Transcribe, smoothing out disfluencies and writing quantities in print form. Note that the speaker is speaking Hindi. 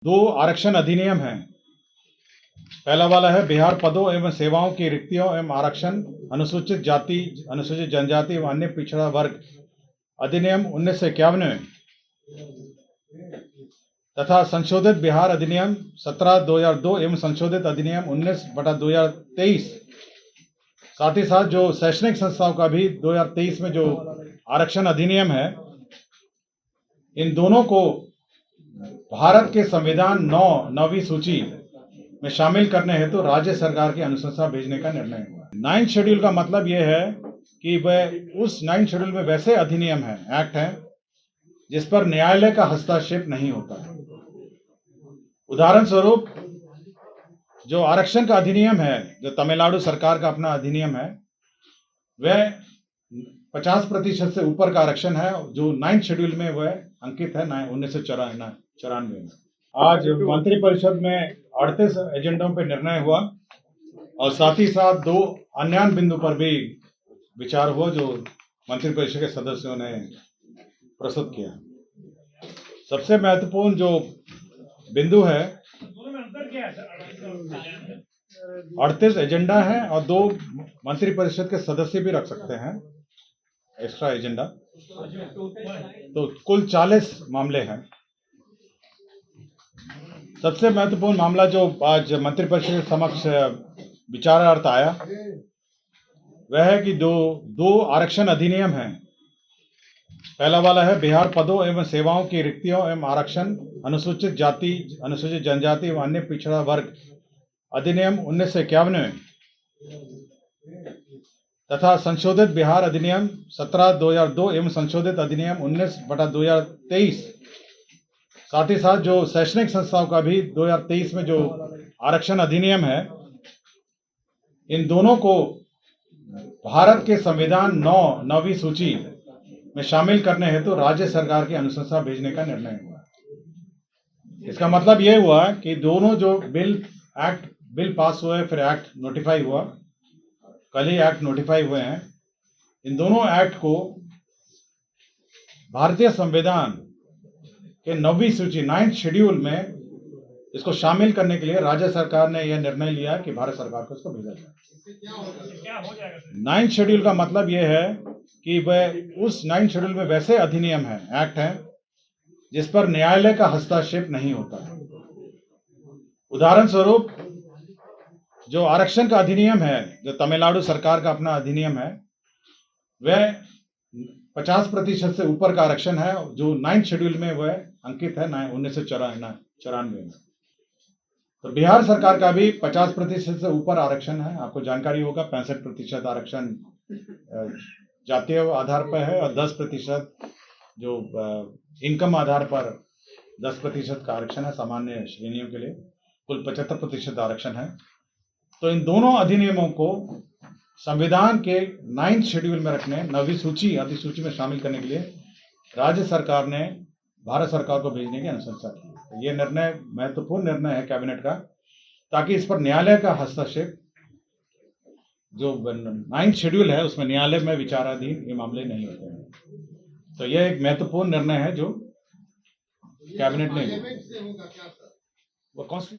दो आरक्षण अधिनियम हैं। पहला वाला है बिहार पदों एवं सेवाओं की रिक्तियों एवं आरक्षण अनुसूचित जाति, अनुसूचित जनजाति एवं अन्य पिछड़ा वर्ग अधिनियम 1951 तथा संशोधित बिहार अधिनियम 17/2002 एवं संशोधित अधिनियम 19/2023। साथ ही साथ जो शैक्षणिक संस्थाओं का भी 2023 में जो आरक्षण अधिनियम है, इन दोनों को भारत के संविधान 9वीं सूची में शामिल करने हेतु राज्य सरकार की अनुशंसा भेजने का निर्णय हुआ। 9th शेड्यूल का मतलब यह है कि वह उस 9th शेड्यूल में वैसे अधिनियम है, एक्ट है, जिस पर न्यायालय का हस्तक्षेप नहीं होता है। उदाहरण स्वरूप जो आरक्षण का अधिनियम है, जो तमिलनाडु सरकार का अपना अधिनियम है, वह 50% से ऊपर का आरक्षण है, जो 9th शेड्यूल में वह अंकित है 1994 में। आज मंत्रिपरिषद में 38 एजेंडों पर निर्णय हुआ और साथ ही साथ 2 अन्य बिंदु पर भी विचार हुआ जो मंत्रिपरिषद के सदस्यों ने प्रस्तुत किया। सबसे महत्वपूर्ण जो बिंदु है, 38 एजेंडा है और 2 मंत्रिपरिषद के सदस्य भी रख सकते हैं एक्स्ट्रा एजेंडा, तो कुल 40 मामले हैं। सबसे महत्वपूर्ण मामला जो आज मंत्रिपरिषद के समक्ष विचारार्थ आया, वह है कि दो आरक्षण अधिनियम हैं। पहला वाला है बिहार पदों एवं सेवाओं की रिक्तियों एवं आरक्षण अनुसूचित जाति, अनुसूचित जनजाति एवं अन्य पिछड़ा वर्ग अधिनियम 1951 तथा संशोधित बिहार अधिनियम 17/2002 एवं संशोधित अधिनियम 19/2023। साथ ही साथ जो शैक्षणिक संस्थाओं का भी 2023 में जो आरक्षण अधिनियम है, इन दोनों को भारत के संविधान 9वीं सूची में शामिल करने हेतु राज्य सरकार की अनुशंसा भेजने का निर्णय हुआ। इसका मतलब यह हुआ कि दोनों जो बिल पास हुए, फिर एक्ट नोटिफाई हुआ, कल ही एक्ट नोटिफाई हुए हैं, इन दोनों एक्ट को भारतीय संविधान के 9वीं सूची 9th शेड्यूल में इसको शामिल करने के लिए राज्य सरकार ने यह निर्णय लिया कि भारत सरकार को इसको भेजा जाए। 9th शेड्यूल का मतलब यह है कि वह उस 9th शेड्यूल में वैसे अधिनियम है, एक्ट है, जिस पर न्यायालय का हस्तक्षेप नहीं होता है। उदाहरण स्वरूप जो आरक्षण का अधिनियम है, जो तमिलनाडु सरकार का अपना अधिनियम है, वह 50% से ऊपर का आरक्षण है, जो 9th शेड्यूल में वह अंकित है 1994 में। तो बिहार सरकार का भी 50% से ऊपर आरक्षण है। आपको जानकारी होगा 65% आरक्षण जातीय आधार पर है और 10% जो इनकम आधार पर 10% का आरक्षण है सामान्य श्रेणियों के लिए, कुल 75% आरक्षण है। तो इन दोनों अधिनियमों को संविधान के 9th शेड्यूल में रखने, 9वीं सूची अधिसूची में शामिल करने के लिए राज्य सरकार ने भारत सरकार को भेजने की अनुशंसा की। ये निर्णय महत्वपूर्ण निर्णय है कैबिनेट का, ताकि इस पर न्यायालय का हस्तक्षेप, जो 9th शेड्यूल है उसमें न्यायालय में विचाराधीन ये मामले नहीं होते हैं। तो यह एक महत्वपूर्ण निर्णय है जो कैबिनेट ने